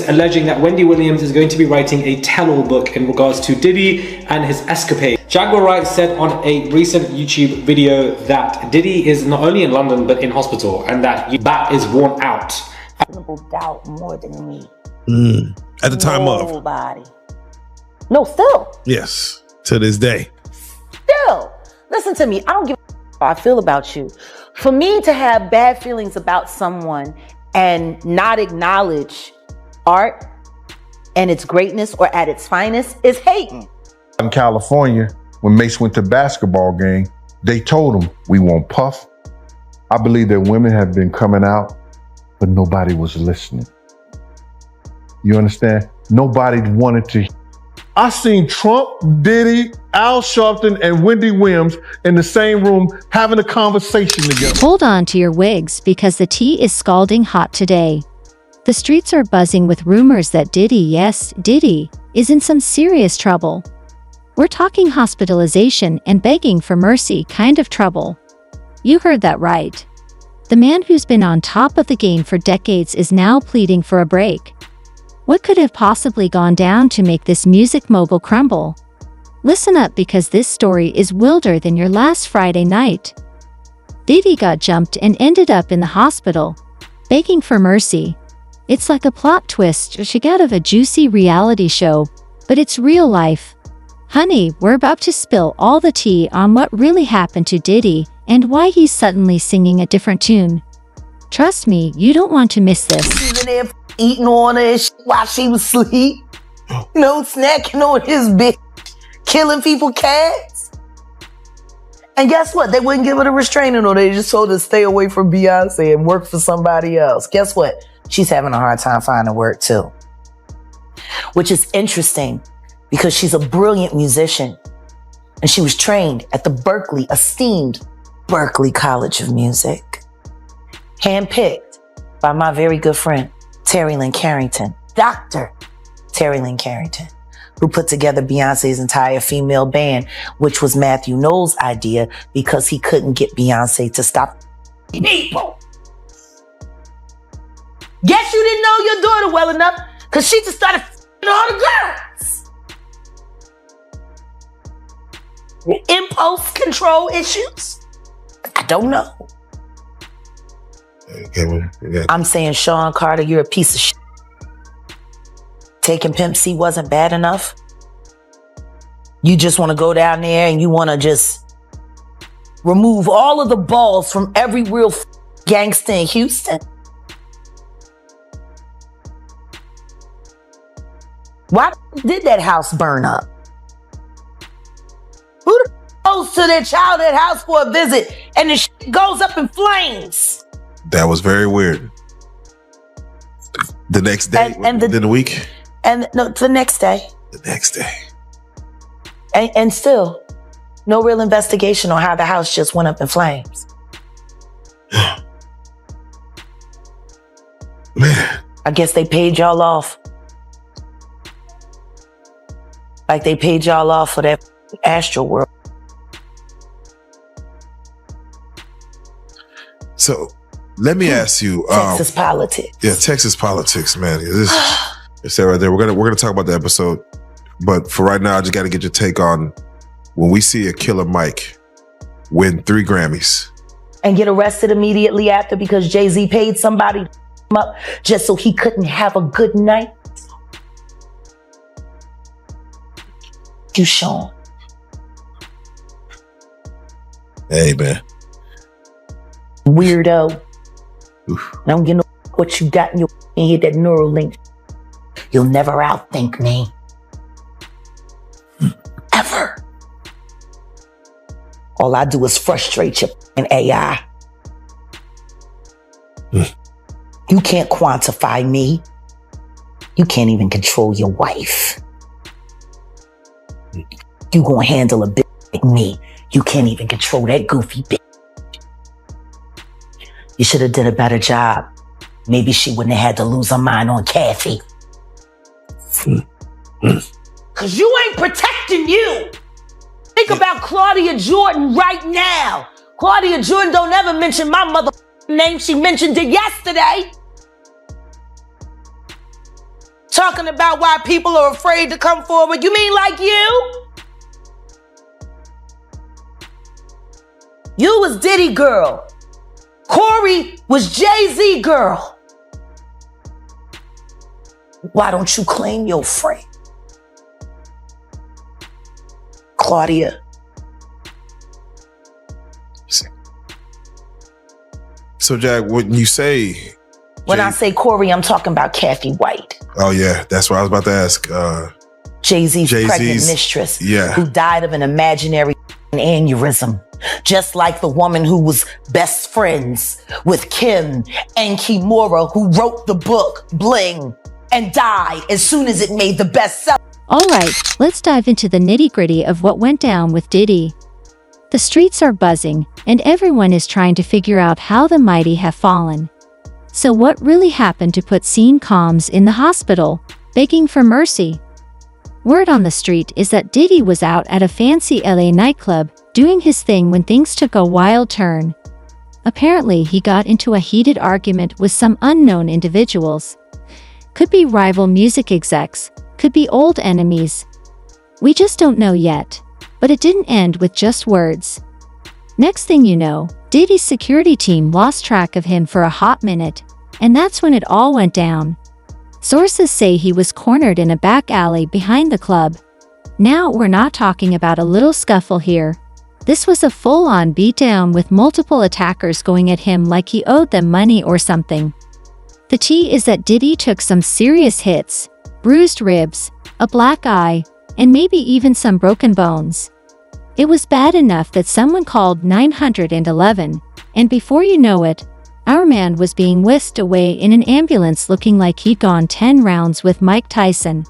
alleging that Wendy Williams is going to be writing a tell-all book in regards to Diddy and his escapade. Jaguar Wright said on a recent YouTube video that Diddy is not only in London but in hospital, and that Bat is worn out. People doubt more than me. At the time of? Nobody. No, still. Yes, to this day. Still. Listen to me. I don't give a how I feel about you. For me to have bad feelings about someone and not acknowledge art and its greatness or at its finest is hating. In California, when Mace went to basketball game, they told him, we want Puff. I believe that women have been coming out, but nobody was listening. You understand? Nobody wanted to. I seen Trump, Diddy, Al Sharpton, and Wendy Williams in the same room having a conversation together. Hold on to your wigs because the tea is scalding hot today. The streets are buzzing with rumors that Diddy, yes, Diddy, is in some serious trouble. We're talking hospitalization and begging for mercy kind of trouble. You heard that right. The man who's been on top of the game for decades is now pleading for a break. What could have possibly gone down to make this music mogul crumble? Listen up because this story is wilder than your last Friday night. Diddy got jumped and ended up in the hospital, begging for mercy. It's like a plot twist straight out of a juicy reality show, but it's real life. Honey, we're about to spill all the tea on what really happened to Diddy and why he's suddenly singing a different tune. Trust me, you don't want to miss this. She's in there eating on her while she was asleep. You know, snacking on his bitch, killing people cats. And guess what? They wouldn't give her a restraining order. They just told her to stay away from Beyonce and work for somebody else. Guess what? She's having a hard time finding work too. Which is interesting because she's a brilliant musician. And she was trained at the esteemed Berklee College of Music. Handpicked by my very good friend, Terry Lynn Carrington, Dr. Terry Lynn Carrington, who put together Beyonce's entire female band, which was Matthew Knowles' idea because he couldn't get Beyonce to stop people. Guess you didn't know your daughter well enough because she just started f***ing all the girls. Impulse control issues? I don't know. I'm saying, Sean Carter, you're a piece of shit. Taking Pimp C wasn't bad enough. You just want to go down there and you want to just remove all of the balls from every real gangster in Houston. Why did that house burn up? Who goes to their childhood house for a visit and the shit goes up in flames? That was very weird. The next day, within the week? And no, the next day. The next day. And still, no real investigation on how the house just went up in flames. Man. I guess they paid y'all off. Like they paid y'all off for that Astro World. So, let me ask you. Texas politics. Yeah, Texas politics, man. It's that right there. We're gonna talk about the episode, but for right now, I just got to get your take on when we see a Killer Mike win 3 Grammys and get arrested immediately after because Jay-Z paid somebody to up just so he couldn't have a good night. You, Sean. Hey, man. Weirdo. Oof. I don't get no what you got in your head, that Neuralink. You'll never outthink me. Ever. All I do is frustrate your AI. You can't quantify me. You can't even control your wife. You gonna handle a bitch like me. You can't even control that goofy bitch. You should have done a better job. Maybe she wouldn't have had to lose her mind on Kathy. Cause you ain't protecting you. Think about Claudia Jordan right now. Claudia Jordan don't ever mention my mother name. She mentioned it yesterday. talking about why people are afraid to come forward. You mean like you? You was Diddy girl. Corey was Jay-Z girl. Why don't you claim your friend? Claudia. So, Jack, when you say... When I say Corey, I'm talking about Kathy White. Oh, yeah. That's what I was about to ask. Jay-Z's pregnant mistress. Yeah. Who died of an imaginary aneurysm. Just like the woman who was best friends with Kim and Kimura, who wrote the book Bling and died as soon as it made the bestseller. All right, let's dive into the nitty-gritty of what went down with Diddy. The streets are buzzing, and everyone is trying to figure out how the mighty have fallen. So what really happened to put Sean Combs in the hospital, begging for mercy? Word on the street is that Diddy was out at a fancy LA nightclub, doing his thing when things took a wild turn. Apparently, he got into a heated argument with some unknown individuals. Could be rival music execs, could be old enemies. We just don't know yet. But it didn't end with just words. Next thing you know, Diddy's security team lost track of him for a hot minute, and that's when it all went down. Sources say he was cornered in a back alley behind the club. Now we're not talking about a little scuffle here. This was a full-on beatdown with multiple attackers going at him like he owed them money or something. The tea is that Diddy took some serious hits, bruised ribs, a black eye, and maybe even some broken bones. It was bad enough that someone called 911, and before you know it, our man was being whisked away in an ambulance looking like he'd gone 10 rounds with Mike Tyson.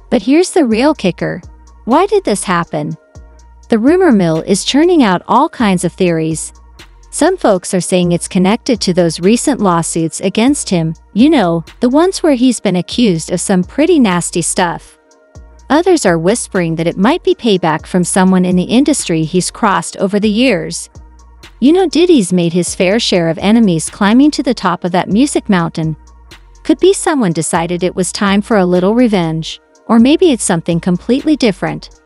But here's the real kicker. Why did this happen? The rumor mill is churning out all kinds of theories. Some folks are saying it's connected to those recent lawsuits against him, you know, the ones where he's been accused of some pretty nasty stuff. Others are whispering that it might be payback from someone in the industry he's crossed over the years. You know, Diddy's made his fair share of enemies climbing to the top of that music mountain. Could be someone decided it was time for a little revenge, or maybe it's something completely different.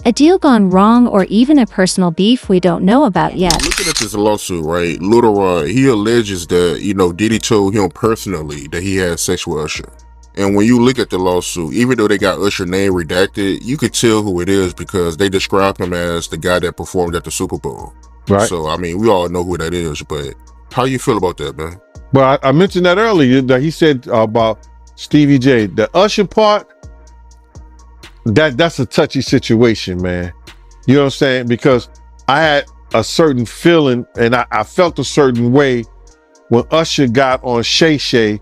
A deal gone wrong, or even a personal beef we don't know about yet. Looking at this lawsuit, right, Lil Ron, he alleges that, Diddy told him personally that he had sex with Usher. And when you look at the lawsuit, even though they got Usher's name redacted, you could tell who it is because they describe him as the guy that performed at the Super Bowl. Right. So, we all know who that is, but how you feel about that, man? Well, I mentioned that earlier, that he said about Stevie J. The Usher part, that's a touchy situation, man. You know what I'm saying? Because I had a certain feeling, and I felt a certain way when Usher got on Shay Shay,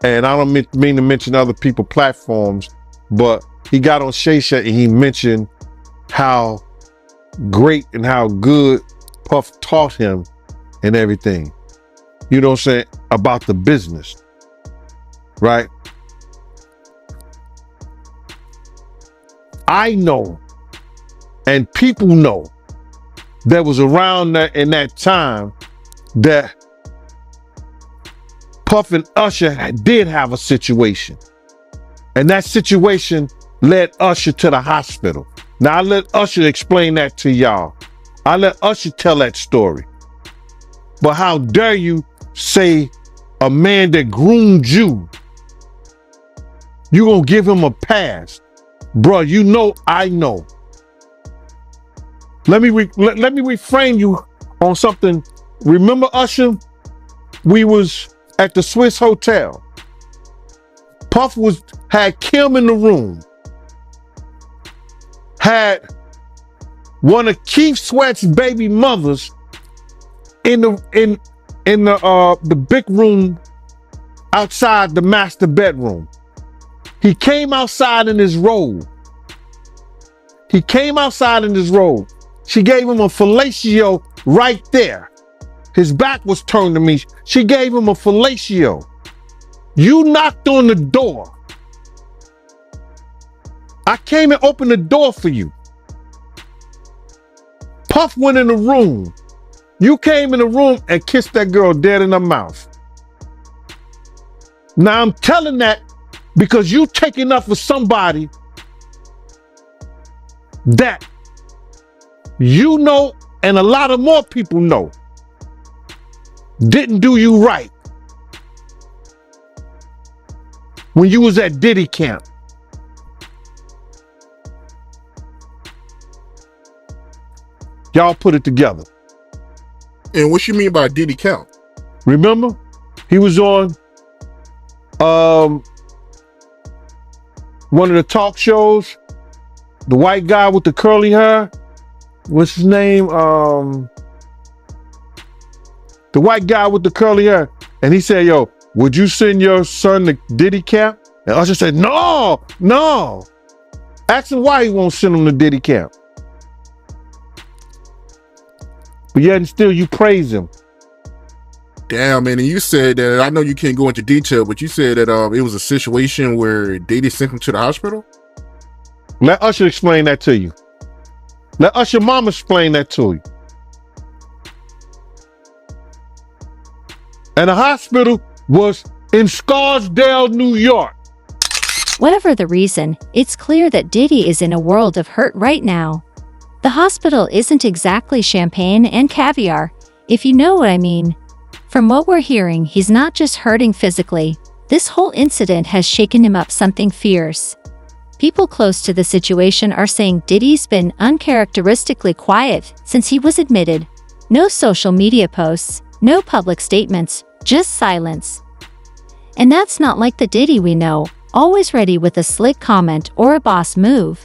and I don't mean to mention other people's platforms, but he got on Shay Shay and he mentioned how great and how good Puff taught him and everything. You know what I'm saying? About the business, right? I know, and people know, that was around that in that time that Puff and Usher did have a situation. And that situation led Usher to the hospital. Now I let Usher explain that to y'all. I let Usher tell that story. But how dare you say a man that groomed you, you gonna give him a pass? Bruh, you know I know. Let me reframe you on something. Remember Usher? We was at the Swiss Hotel. Puff had Kim in the room. Had one of Keith Sweat's baby mothers in the big room outside the master bedroom. He came outside in his robe. She gave him a fellatio right there. His back was turned to me. She gave him a fellatio. You knocked on the door. I came and opened the door for you. Puff went in the room. You came in the room and kissed that girl dead in her mouth. Now I'm telling that Because you taking up for somebody that you know and a lot of more people know didn't do you right when you was at Diddy camp. Y'all put it together. And what you mean by Diddy count? Remember? He was on one of the talk shows. The white guy with the curly hair. What's his name? The white guy with the curly hair. And he said, yo, would you send your son to Diddy camp? And Usher said, no. Ask him why he won't send him to Diddy camp. But yet and still you praise him. Damn, man, and you said that, I know you can't go into detail, but you said that it was a situation where Diddy sent him to the hospital? Let Usher explain that to you. Let Usher mama explain that to you. And the hospital was in Scarsdale, New York. Whatever the reason, it's clear that Diddy is in a world of hurt right now. The hospital isn't exactly champagne and caviar, if you know what I mean. From what we're hearing, he's not just hurting physically. This whole incident has shaken him up something fierce. People close to the situation are saying Diddy's been uncharacteristically quiet since he was admitted. No social media posts, no public statements, just silence. And that's not like the Diddy we know, always ready with a slick comment or a boss move.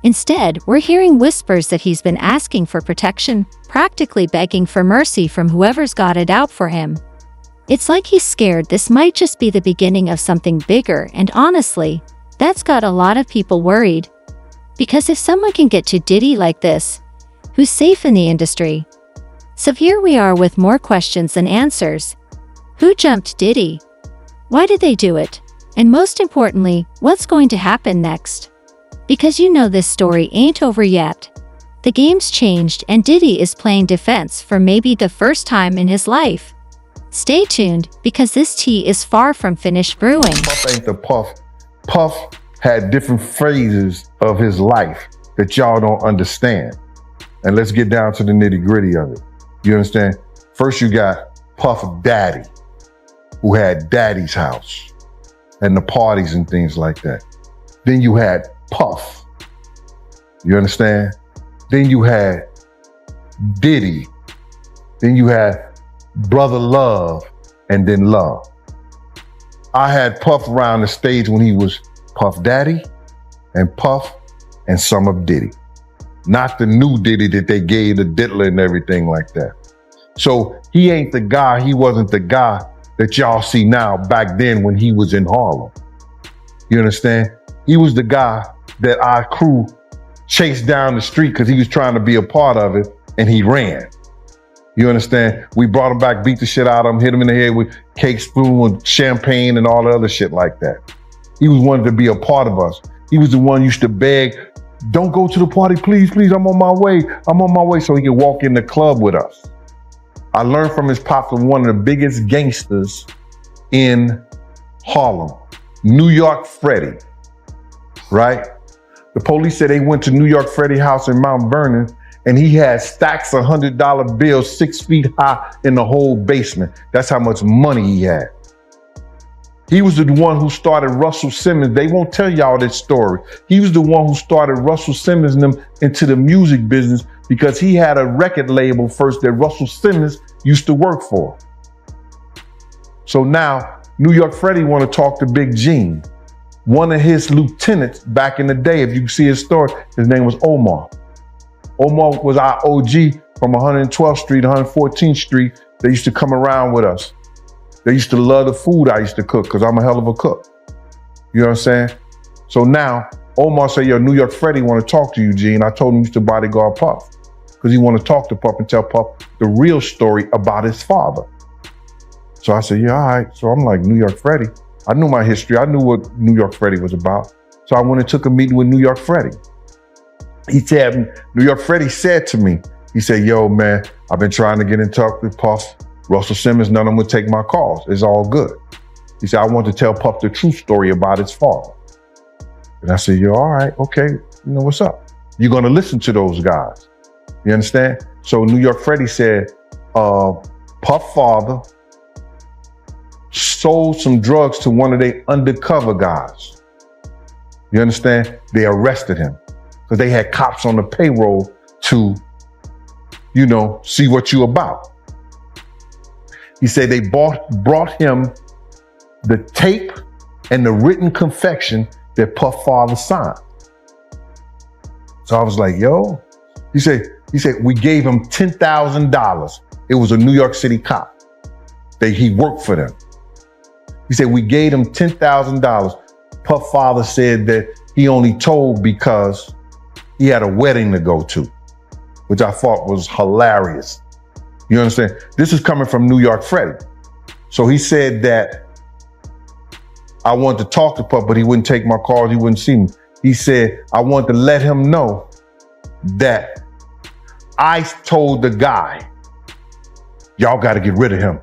Instead, we're hearing whispers that he's been asking for protection, practically begging for mercy from whoever's got it out for him. It's like he's scared this might just be the beginning of something bigger, and honestly, that's got a lot of people worried. Because if someone can get to Diddy like this, who's safe in the industry? So here we are with more questions than answers. Who jumped Diddy? Why did they do it? And most importantly, what's going to happen next? Because you know this story ain't over yet. The game's changed and Diddy is playing defense for maybe the first time in his life. Stay tuned, because this tea is far from finished brewing. Puff ain't the Puff. Puff had different phases of his life that y'all don't understand. And let's get down to the nitty gritty of it. You understand? First you got Puff Daddy, who had Daddy's house and the parties and things like that. Then you had Puff. You understand? Then you had Diddy. Then you had Brother Love, and then Love. I had Puff around the stage when he was Puff Daddy and Puff and some of Diddy. Not the new Diddy that they gave the diddler and everything like that. So he ain't the guy, he wasn't the guy that y'all see now back then when he was in Harlem. You understand? He was the guy that our crew chased down the street because he was trying to be a part of it, and he ran. You understand? We brought him back, beat the shit out of him, hit him in the head with cake spoon and champagne and all the other shit like that. He was wanted to be a part of us. He was the one used to beg, don't go to the party, please, I'm on my way, so he could walk in the club with us. I learned from his pops, one of the biggest gangsters in Harlem, New York Freddie, right? The police said they went to New York Freddie house in Mount Vernon, and he had stacks of $100 bills 6 feet high in the whole basement. That's how much money he had. He was the one who started Russell Simmons. They won't tell y'all this story. He was the one who started Russell Simmons and them into the music business because he had a record label first that Russell Simmons used to work for. So now New York Freddie want to talk to Big Gene. One of his lieutenants back in the day, if you can see his story, his name was Omar. Omar was our OG from 112th Street, 114th Street. They used to come around with us. They used to love the food I used to cook because I'm a hell of a cook. You know what I'm saying? So now Omar said, yo, New York Freddie want to talk to you, Gene. I told him he used to bodyguard Puff because he want to talk to Puff and tell Puff the real story about his father. So I said, yeah, all right. So I'm like, New York Freddie. I knew my history. I knew what New York Freddie was about. So I went and took a meeting with New York Freddie. He said, New York Freddie said to me, he said, yo, man, I've been trying to get in touch with Puff, Russell Simmons, none of them would take my calls. It's all good. He said, I want to tell Puff the true story about his father. And I said, you're all right, okay, you know what's up. You're gonna listen to those guys. You understand? So New York Freddie said, Puff father sold some drugs to one of their undercover guys. You understand? They arrested him because they had cops on the payroll to, see what you about. He said they brought him the tape and the written confession that Puff father signed. So I was like, yo, he said, we gave him $10,000. It was a New York City cop. He worked for them. He said, we gave him $10,000. Puff father said that he only told because he had a wedding to go to, which I thought was hilarious. You understand? This is coming from New York Freddie. So he said that I wanted to talk to Puff, but he wouldn't take my calls. He wouldn't see me. He said, I want to let him know that I told the guy, y'all got to get rid of him.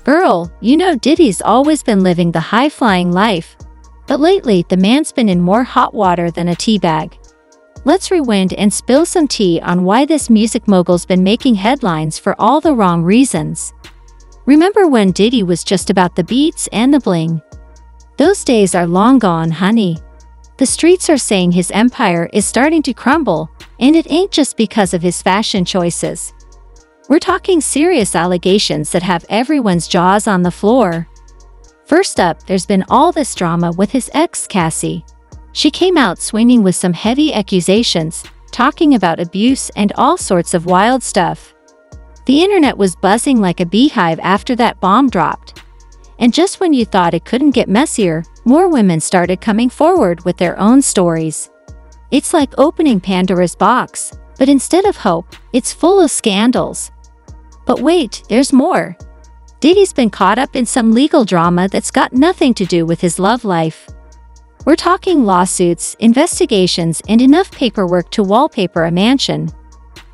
Earl, Diddy's always been living the high-flying life. But lately, the man's been in more hot water than a tea bag. Let's rewind and spill some tea on why this music mogul's been making headlines for all the wrong reasons. Remember when Diddy was just about the beats and the bling? Those days are long gone, honey. The streets are saying his empire is starting to crumble, and it ain't just because of his fashion choices. We're talking serious allegations that have everyone's jaws on the floor. First up, there's been all this drama with his ex, Cassie. She came out swinging with some heavy accusations, talking about abuse and all sorts of wild stuff. The internet was buzzing like a beehive after that bomb dropped. And just when you thought it couldn't get messier, more women started coming forward with their own stories. It's like opening Pandora's box, but instead of hope, it's full of scandals. But wait, there's more. Diddy's been caught up in some legal drama that's got nothing to do with his love life. We're talking lawsuits, investigations, and enough paperwork to wallpaper a mansion.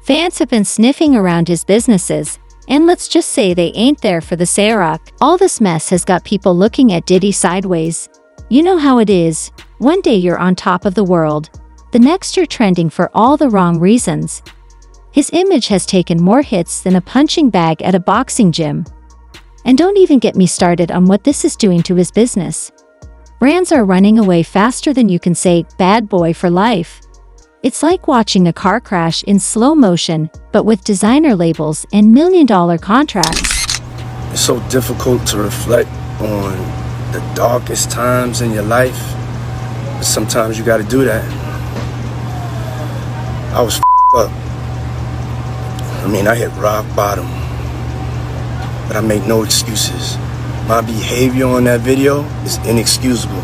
Fans have been sniffing around his businesses, and let's just say they ain't there for the Ciroc. All this mess has got people looking at Diddy sideways. You know how it is. One day you're on top of the world. The next you're trending for all the wrong reasons. His image has taken more hits than a punching bag at a boxing gym. And don't even get me started on what this is doing to his business. Brands are running away faster than you can say, bad boy for life. It's like watching a car crash in slow motion, but with designer labels and million-dollar contracts. It's so difficult to reflect on the darkest times in your life, but sometimes you gotta do that. I was up. I hit rock bottom, but I make no excuses. My behavior on that video is inexcusable.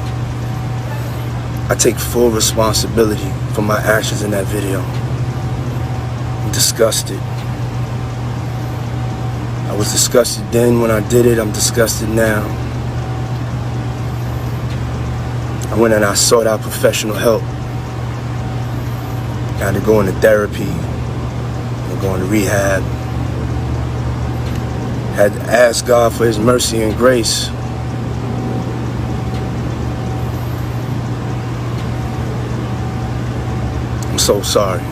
I take full responsibility for my actions in that video. I'm disgusted. I was disgusted then when I did it, I'm disgusted now. I went and I sought out professional help. I had to go into therapy, going to rehab. Had to ask God for his mercy and grace. I'm so sorry.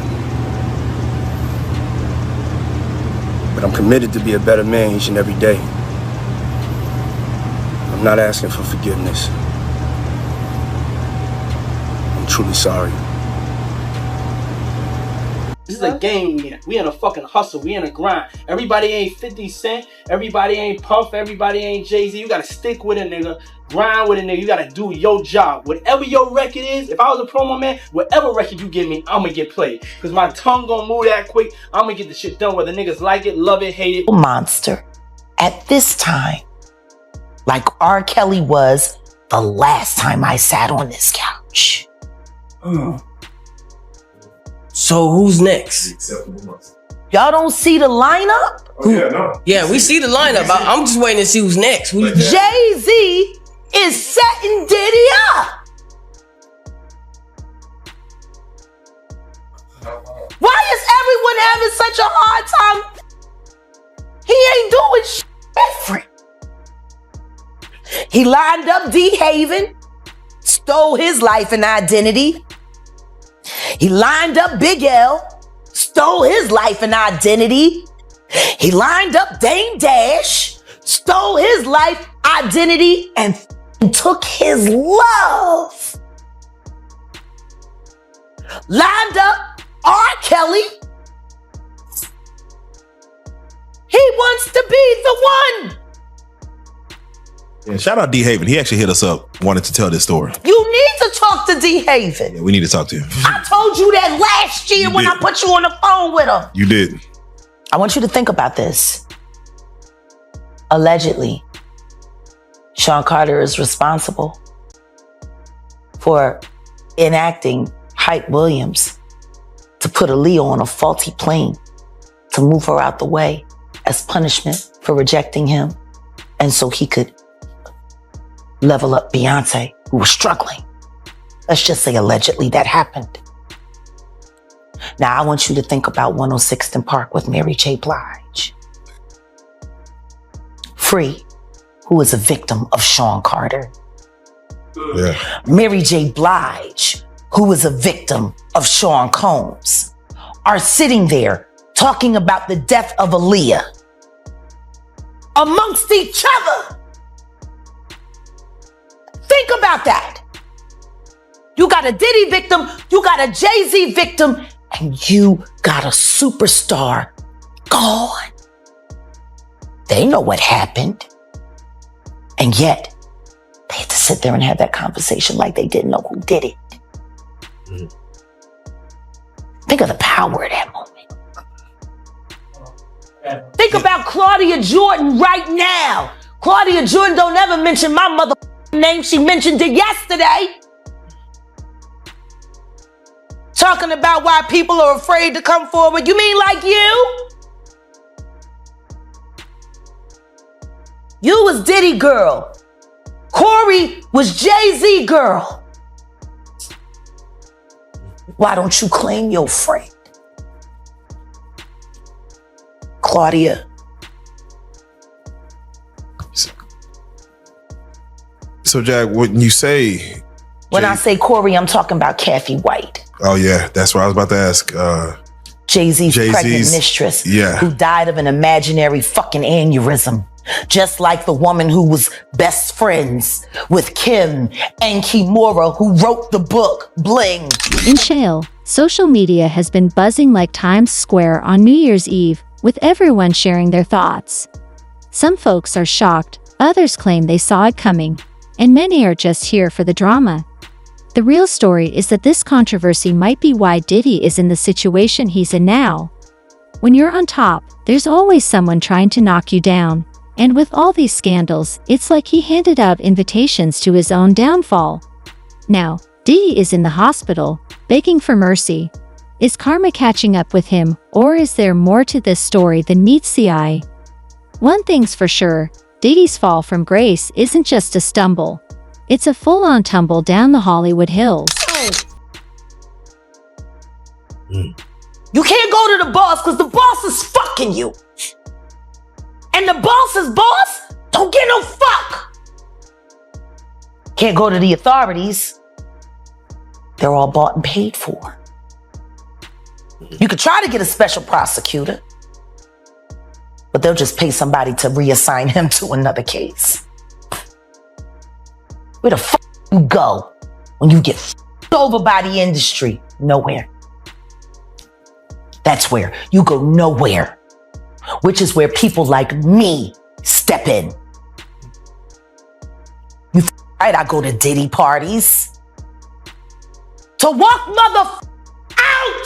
But I'm committed to be a better man each and every day. I'm not asking for forgiveness. I'm truly sorry. This is a game we in a fucking hustle. We in a grind. Everybody ain't 50 Cent. Everybody ain't Puff. Everybody ain't Jay-Z. You gotta stick with a nigga. Grind with a nigga. You gotta do your job. Whatever your record is, if I was a promo man, whatever record you give me, I'ma get played. Cause my tongue gonna move that quick. I'ma get the shit done whether niggas like it, love it, hate it. Monster. At this time, like R. Kelly was the last time I sat on this couch. So who's next? Y'all don't see the lineup? Yeah, we see the lineup. I'm just waiting to see who's next. Jay-Z is setting Diddy up. Why is everyone having such a hard time? He ain't doing shit different. He lined up D. Haven, stole his life and identity. He lined up Big L, stole his life and identity. He lined up Dame Dash, stole his life, identity, and took his love. Lined up R. Kelly. He wants to be the one. Yeah, shout out D. Haven. He actually hit us up, wanted to tell this story. You need to talk to D. Haven. Yeah, we need to talk to him. I told you that last year when I put you on the phone with him. You did. I want you to think about this. Allegedly, Sean Carter is responsible for enacting Hype Williams to put Aaliyah on a faulty plane to move her out the way as punishment for rejecting him, and so he could level up Beyonce, who was struggling. Let's just say allegedly that happened. Now I want you to think about 106th and Park with Mary J. Blige. Free, who is a victim of Sean Carter. Yeah. Mary J. Blige, who is a victim of Sean Combs, are sitting there talking about the death of Aaliyah amongst each other. Think about that. You got a Diddy victim, you got a Jay-Z victim, and you got a superstar gone. They know what happened. And yet, they had to sit there and have that conversation like they didn't know who did it. Mm. Think of the power of that moment. Think about Claudia Jordan right now. Claudia Jordan don't ever mention my mother name. She mentioned it yesterday. Talking about why people are afraid to come forward. You mean like you? You was Diddy girl. Corey was Jay-Z girl. Why don't you claim your friend? Claudia. So, Jack, when you say... When I say Corey, I'm talking about Kathy White. Oh, yeah. That's what I was about to ask. Jay-Z's pregnant mistress. Yeah. Who died of an imaginary fucking aneurysm. Just like the woman who was best friends with Kim and Kimura, who wrote the book Bling. In Shale, social media has been buzzing like Times Square on New Year's Eve, with everyone sharing their thoughts. Some folks are shocked, others claim they saw it coming, and many are just here for the drama. The real story is that this controversy might be why Diddy is in the situation he's in now. When you're on top, there's always someone trying to knock you down. And with all these scandals, it's like he handed out invitations to his own downfall. Now, Diddy is in the hospital, begging for mercy. Is karma catching up with him, or is there more to this story than meets the eye? One thing's for sure, Diddy's fall from grace isn't just a stumble. It's a full-on tumble down the Hollywood hills. You can't go to the boss because the boss is fucking you. And the boss's boss don't get no fuck. Can't go to the authorities. They're all bought and paid for. You could try to get a special prosecutor, but they'll just pay somebody to reassign him to another case. Where the fuck you go when you get f***ed over by the industry? Nowhere. That's where you go nowhere. Which is where people like me step in. You right, I go to Diddy parties to walk mother out,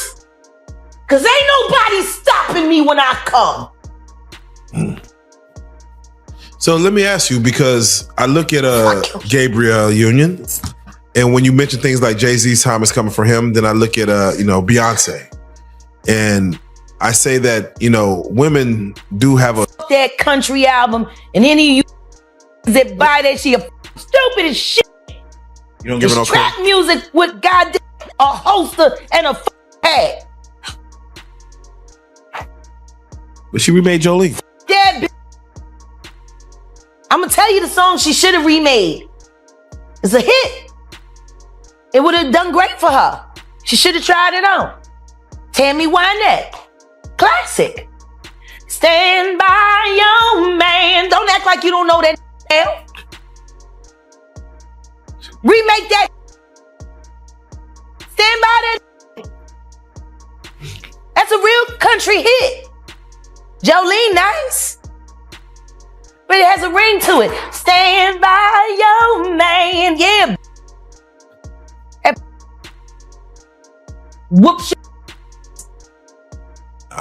cause ain't nobody stopping me when I come. So let me ask you, because I look at Gabriel Union, and when you mention things like Jay-Z's time is coming for him, then I look at Beyonce, and I say that, women do have that country album, and any of you that buy that shit stupid as shit. You don't give it no trap music with goddamn a holster and a pad. But she remade Jolie. That I'm gonna tell you the song she should have remade. It's a hit. It would have done great for her. She should have tried it on. Tammy Wynette. Classic. Stand by your man. Don't act like you don't know that hell. Remake that. Stand by that. That's a real country hit. Jolene, nice. But it has a ring to it. Stand by your man. Yeah. Whoops.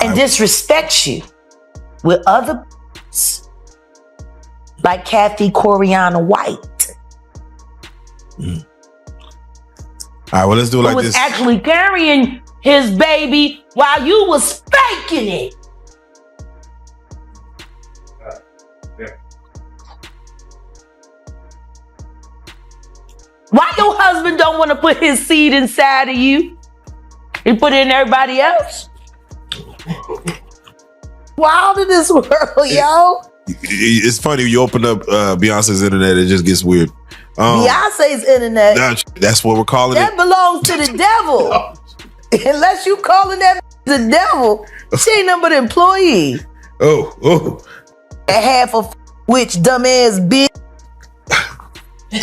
And disrespects you with other like Kathy Coriana White. All right, well, let's do it like who was this. actually carrying his baby while you was spanking it. Why your husband don't want to put his seed inside of you? He put it in everybody else? Wild in this world, yo. It's funny, you open up Beyonce's internet, it just gets weird. Beyonce's internet. That's what we're calling that it. belongs to the devil. Unless you calling that the devil, she ain't nothing but an employee. Oh. And half of which dumbass bitch.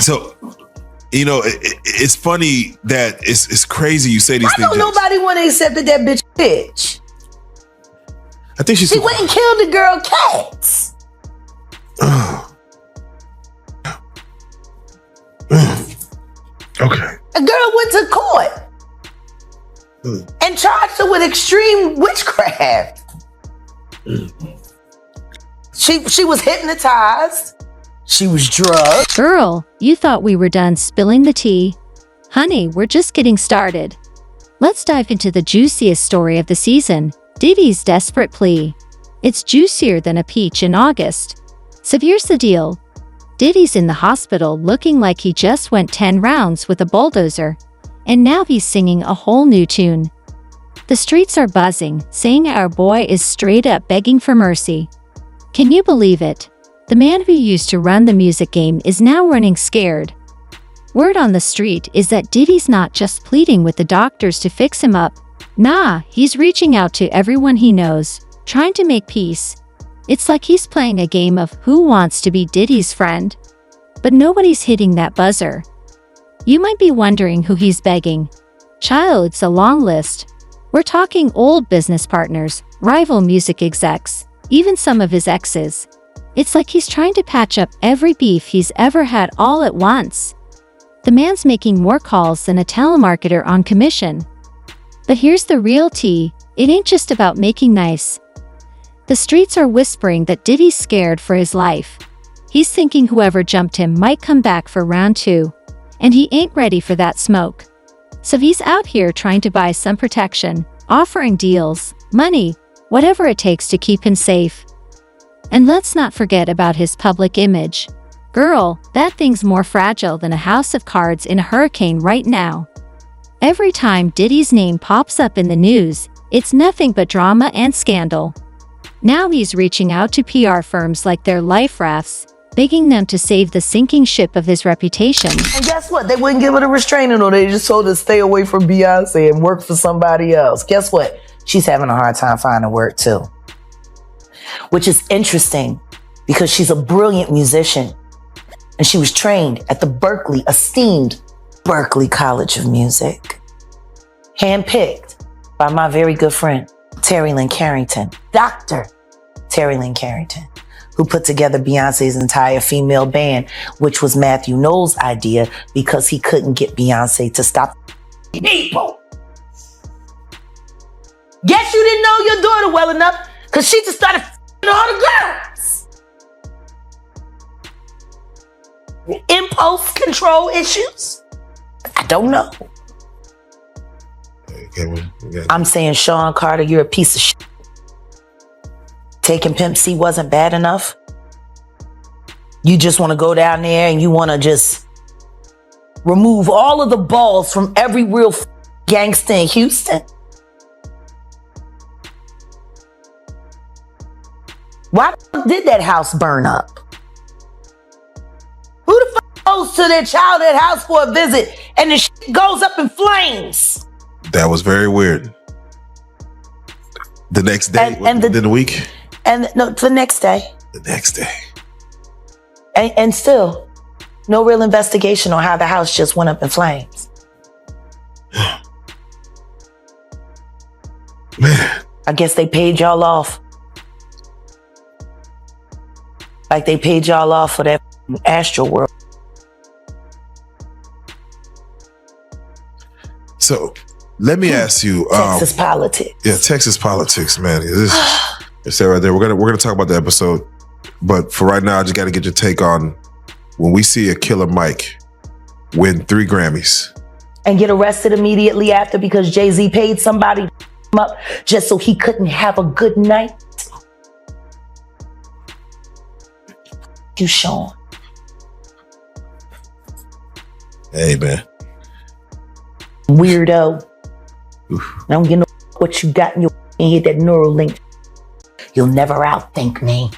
So, it's funny that it's crazy you say these Why things. don't nobody want to accept that bitch? I think she went and killed the girl Cats. Okay. A girl went to court and charged her with extreme witchcraft. She was hypnotized. She was drugged. Girl, you thought we were done spilling the tea? Honey, we're just getting started. Let's dive into the juiciest story of the season, Diddy's desperate plea. It's juicier than a peach in August. So here's the deal. Diddy's in the hospital looking like he just went 10 rounds with a bulldozer, and now he's singing a whole new tune. The streets are buzzing, saying our boy is straight up begging for mercy. Can you believe it? The man who used to run the music game is now running scared. Word on the street is that Diddy's not just pleading with the doctors to fix him up. Nah, he's reaching out to everyone he knows, trying to make peace. It's like he's playing a game of who wants to be Diddy's friend. But nobody's hitting that buzzer. You might be wondering who he's begging. Child, it's a long list. We're talking old business partners, rival music execs, even some of his exes. It's like he's trying to patch up every beef he's ever had all at once. The man's making more calls than a telemarketer on commission. But here's the real tea, it ain't just about making nice. The streets are whispering that Diddy's scared for his life. He's thinking whoever jumped him might come back for round 2. And he ain't ready for that smoke. So he's out here trying to buy some protection, offering deals, money, whatever it takes to keep him safe. And let's not forget about his public image. Girl, that thing's more fragile than a house of cards in a hurricane right now. Every time Diddy's name pops up in the news, it's nothing but drama and scandal. Now he's reaching out to PR firms like their life rafts, begging them to save the sinking ship of his reputation. And guess what? They wouldn't give her a restraining order. They just told her to stay away from Beyonce and work for somebody else. Guess what? She's having a hard time finding work too. Which is interesting because she's a brilliant musician. And she was trained at the esteemed Berklee College of Music. Handpicked by my very good friend, Terry Lynn Carrington, Dr. Terry Lynn Carrington, who put together Beyonce's entire female band, which was Matthew Knowles' idea because he couldn't get Beyonce to stop people. Guess you didn't know your daughter well enough because she just started all the girls. Impulse control issues? I don't know. I'm saying, Sean Carter, you're a piece of shit. Taking Pimp C wasn't bad enough. You just want to go down there and you want to just remove all of the balls from every real gangster in Houston. Why did that house burn up? to their childhood house for a visit and the shit goes up in flames. That was very weird. The next day, within the week? And no, the next day. The next day. And still, no real investigation on how the house just went up in flames. Man. I guess they paid y'all off. Like they paid y'all off for that Astro World. So, let me ask you. Texas politics. Yeah, Texas politics, man. It's that right there. We're gonna talk about the episode, but for right now, I just got to get your take on when we see a Killer Mike win 3 Grammys And get arrested immediately after because Jay-Z paid somebody to up just so he couldn't have a good night. You, Sean. Hey, man. Weirdo. I don't get no what you got in your head, that Neuralink. You'll never outthink me.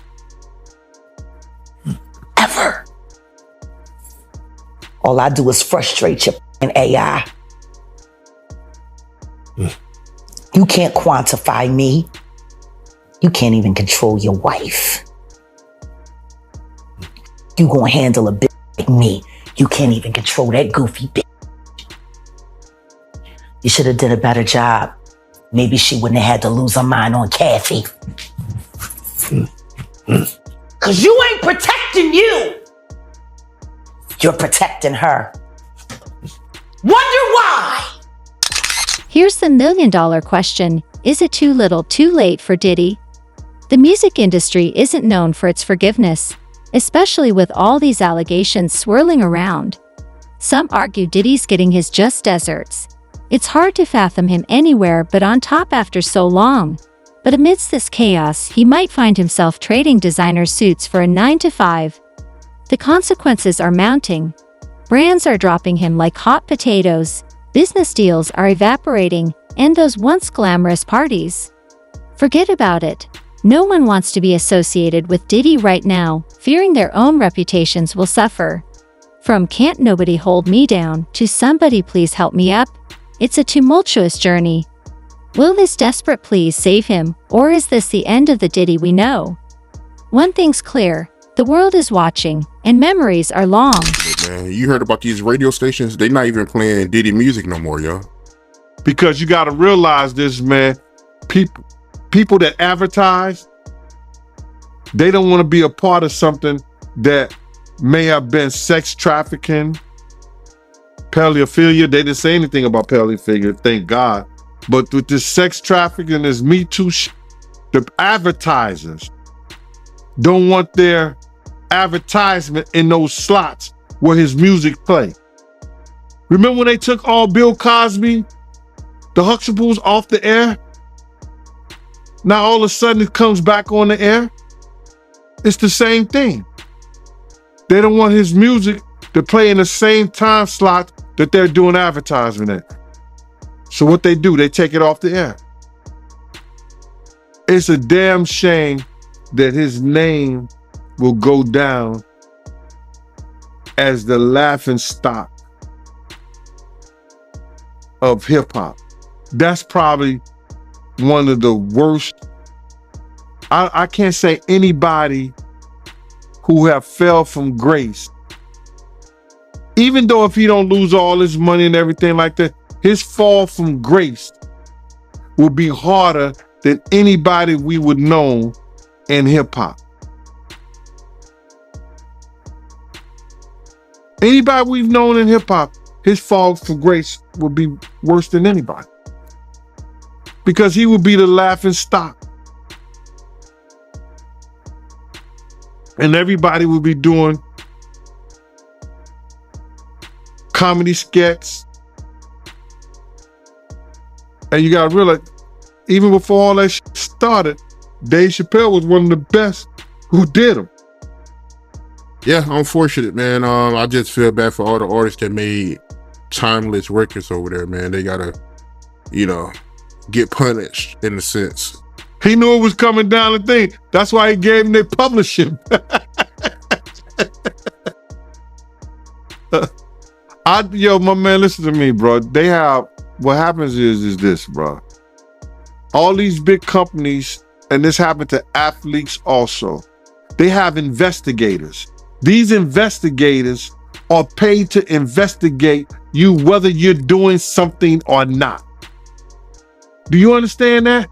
Ever. All I do is frustrate your AI. You can't quantify me. You can't even control your wife. You gonna handle a bitch like me. You can't even control that goofy bitch. You should have did a better job. Maybe she wouldn't have had to lose her mind on Kathy. Cause you ain't protecting you. You're protecting her. Wonder why? Here's the $1 million question. Is it too little, too late for Diddy? The music industry isn't known for its forgiveness, especially with all these allegations swirling around. Some argue Diddy's getting his just desserts. It's hard to fathom him anywhere but on top after so long. But amidst this chaos, he might find himself trading designer suits for a 9-to-5. The consequences are mounting. Brands are dropping him like hot potatoes, business deals are evaporating, and those once glamorous parties. Forget about it. No one wants to be associated with Diddy right now, fearing their own reputations will suffer. From "Can't nobody hold me down" to "Somebody please help me up," it's a tumultuous journey. Will this desperate plea save him, or is this the end of the Diddy we know? One thing's clear, the world is watching, and memories are long. Man, you heard about these radio stations? They not even playing Diddy music no more, yo. Because you got to realize this, man. People that advertise, they don't want to be a part of something that may have been sex trafficking, pedophilia. They didn't say anything about pedophilia, thank God. But with this sex trafficking, this Me Too the advertisers don't want their advertisement in those slots where his music play. Remember when they took all Bill Cosby, the Huxtables off the air? Now all of a sudden it comes back on the air. It's the same thing. They don't want his music to play in the same time slot that they're doing advertisement at. So what they do, they take it off the air. It's a damn shame that his name will go down as the laughing stock of hip hop. That's probably one of the worst. I can't say anybody who have fell from grace, even though if he don't lose all his money and everything like that, his fall from grace will be harder than anybody we would know in hip hop. Anybody we've known in hip hop, his fall from grace will be worse than anybody. Because he will be the laughing stock. And everybody will be doing comedy skits. And you gotta realize, even before all that shit started, Dave Chappelle was one of the best who did them. Yeah, unfortunate, man. I just feel bad for all the artists that made timeless records over there, man. They gotta, get punished in a sense. He knew it was coming down the thing. That's why he gave them their publishing. Yo, my man, listen to me, bro. What happens is this, bro. All these big companies, and this happened to athletes also, they have investigators. These investigators are paid to investigate you whether you're doing something or not. Do you understand that?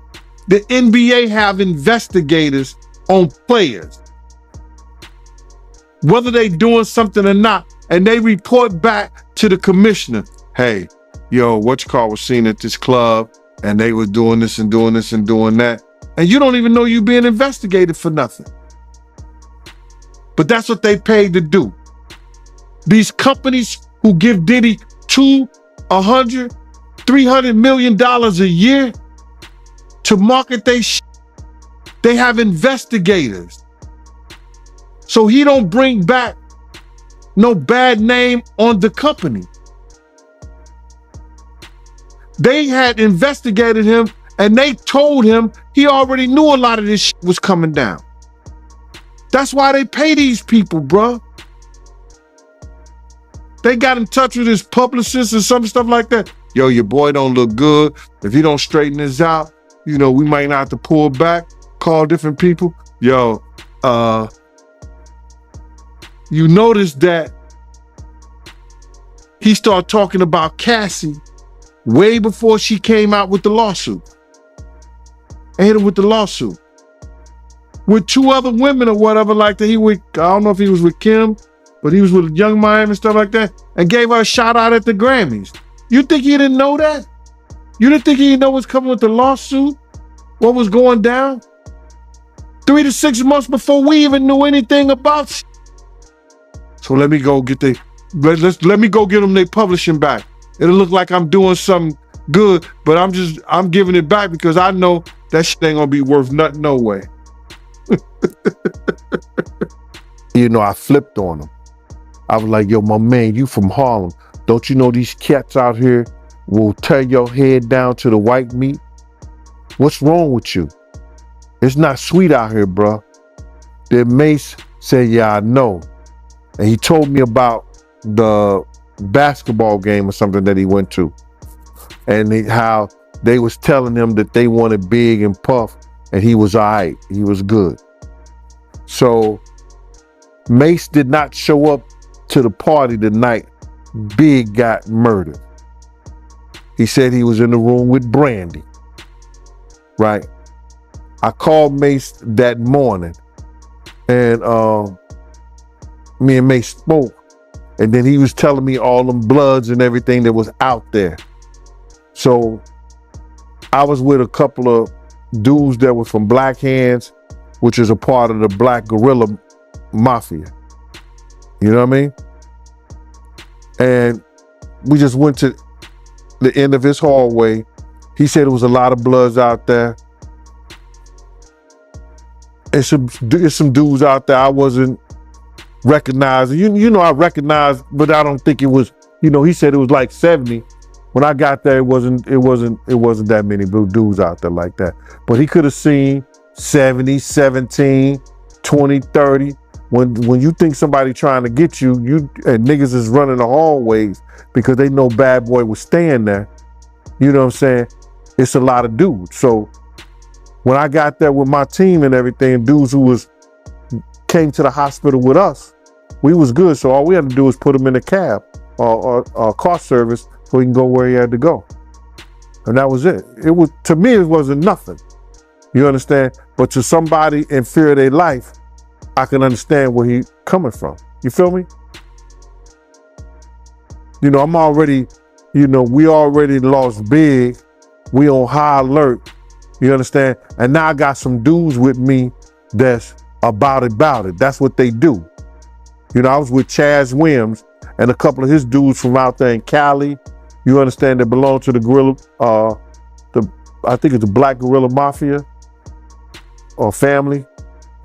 The NBA have investigators on players, whether they doing something or not, and they report back to the commissioner. Hey, yo, was seen at this club, and they were doing this and doing this and doing that. And you don't even know you being investigated for nothing. But that's what they paid to do. These companies who give Diddy $200, $300 million a year to market they shit, they have investigators. So he don't bring back no bad name on the company. They had investigated him and they told him he already knew a lot of this shit was coming down. That's why they pay these people, bro. They got in touch with his publicist and some stuff like that. Yo, your boy don't look good. If he don't straighten this out, we might not have to pull back, call different people. Yo, you notice that he started talking about Cassie way before she came out with the lawsuit. And hit her with the lawsuit. With 2 other women or whatever like that. I don't know if he was with Kim, but he was with Young Miami and stuff like that, and gave her a shout out at the Grammys. You think he didn't know that? You didn't think he didn't know what's coming with the lawsuit? What was going down? 3 to 6 months before we even knew anything about it. So let me go get let me go get them their publishing back. It'll look like I'm doing something good, but I'm giving it back because I know that shit ain't gonna be worth nothing no way. I flipped on him. I was like, yo, my man, you from Harlem. Don't you know these cats out here will tear your head down to the white meat? What's wrong with you? It's not sweet out here, bro. Then Mace said, yeah, I know. And he told me about the basketball game or something that he went to. And how they was telling him that they wanted Big and Puff, and he was all right. He was good. So Mace did not show up to the party the night Big got murdered. He said he was in the room with Brandy. Right? I called Mace that morning, and me and Mace spoke, and then he was telling me all them bloods and everything that was out there. So I was with a couple of dudes that were from Black Hands, which is a part of the Black Guerrilla Mafia. You know what I mean? And we just went to the end of his hallway. He said there was a lot of bloods out there. And some dudes out there I wasn't recognizing. I recognized, but I don't think it was, he said it was like 70. When I got there, it wasn't that many dudes out there like that. But he could have seen 70, 17, 20, 30. When you think somebody trying to get you and niggas is running the hallways because they know Bad Boy was staying there, you know what I'm saying? It's a lot of dudes. So when I got there with my team and everything, dudes who came to the hospital with us, we was good. So all we had to do was put him in a cab or car service so he can go where he had to go. And that was it. To me, it wasn't nothing. You understand? But to somebody in fear of their life, I can understand where he coming from. You feel me? I'm already, we already lost Big. We on high alert. You understand? And now I got some dudes with me that's about it. That's what they do. I was with Chaz Williams and a couple of his dudes from out there in Cali. You understand? That belong to the Guerrilla, I think it's the Black Guerrilla Mafia or family.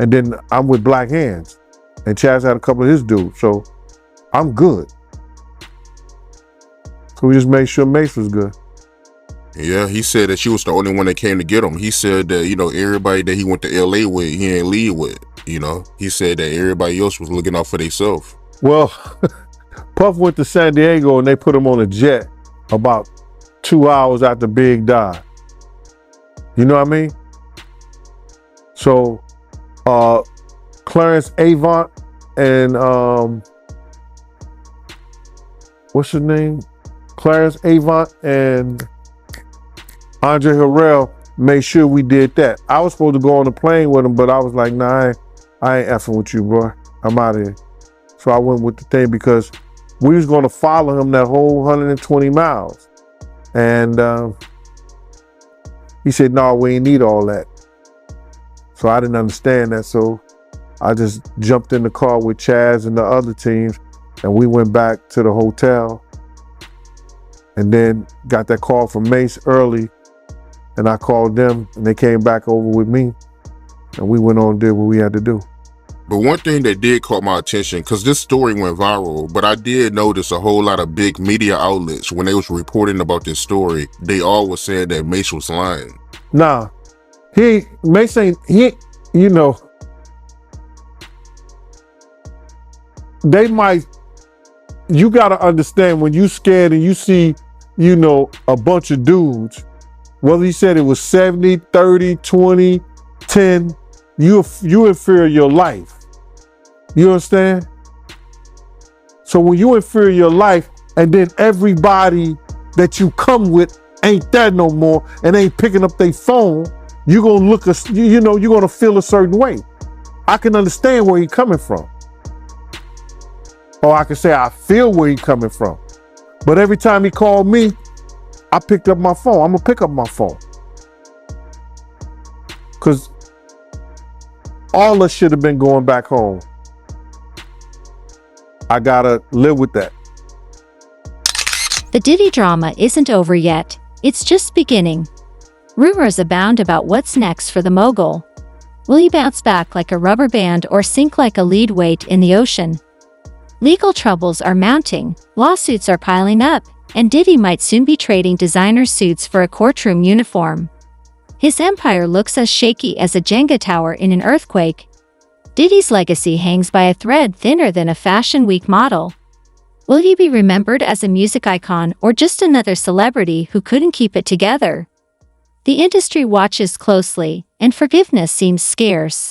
And then I'm with Black Hands. And Chaz had a couple of his dudes. So I'm good. So we just made sure Mace was good. Yeah, he said that she was the only one that came to get him. He said that, everybody that he went to LA with, he ain't leave with. He said that everybody else was looking out for themselves. Well, Puff went to San Diego and they put him on a jet about 2 hours after Big died. You know what I mean? So, Clarence Avant and what's his name? Clarence Avant and Andre Harrell made sure we did that. I was supposed to go on the plane with him, but I was like, nah, I ain't effing with you, bro. I'm out of here. So I went with the thing because we was going to follow him that whole 120 miles. And he said, no, we ain't need all that. So I didn't understand that. So I just jumped in the car with Chaz and the other teams, and we went back to the hotel. And then got that call from Mace early, and I called them, and they came back over with me, and we went on and did what we had to do. But one thing that did caught my attention, because this story went viral, but I did notice a whole lot of big media outlets, when they was reporting about this story, they all were saying that Mace was lying. Nah, Mace ain't, you know, they might, you gotta understand when you scared and you see, you know, a bunch of dudes, whether he said it was 70, 30, 20, 10, you in fear of your life. You understand? So when you in fear of your life and then everybody that you come with ain't there no more and ain't picking up their phone, you're gonna look, you know, you're gonna feel a certain way. I can understand where he's coming from. Or I can say I feel where he's coming from. But every time he called me, I picked up my phone. I'm gonna pick up my phone. Cause all of us should have been going back home. I gotta live with that. The Diddy drama isn't over yet, it's just beginning. Rumors abound about what's next for the mogul. Will he bounce back like a rubber band or sink like a lead weight in the ocean? Legal troubles are mounting, lawsuits are piling up, and Diddy might soon be trading designer suits for a courtroom uniform. His empire looks as shaky as a Jenga tower in an earthquake. Diddy's legacy hangs by a thread thinner than a Fashion Week model. Will he be remembered as a music icon or just another celebrity who couldn't keep it together? The industry watches closely, and forgiveness seems scarce.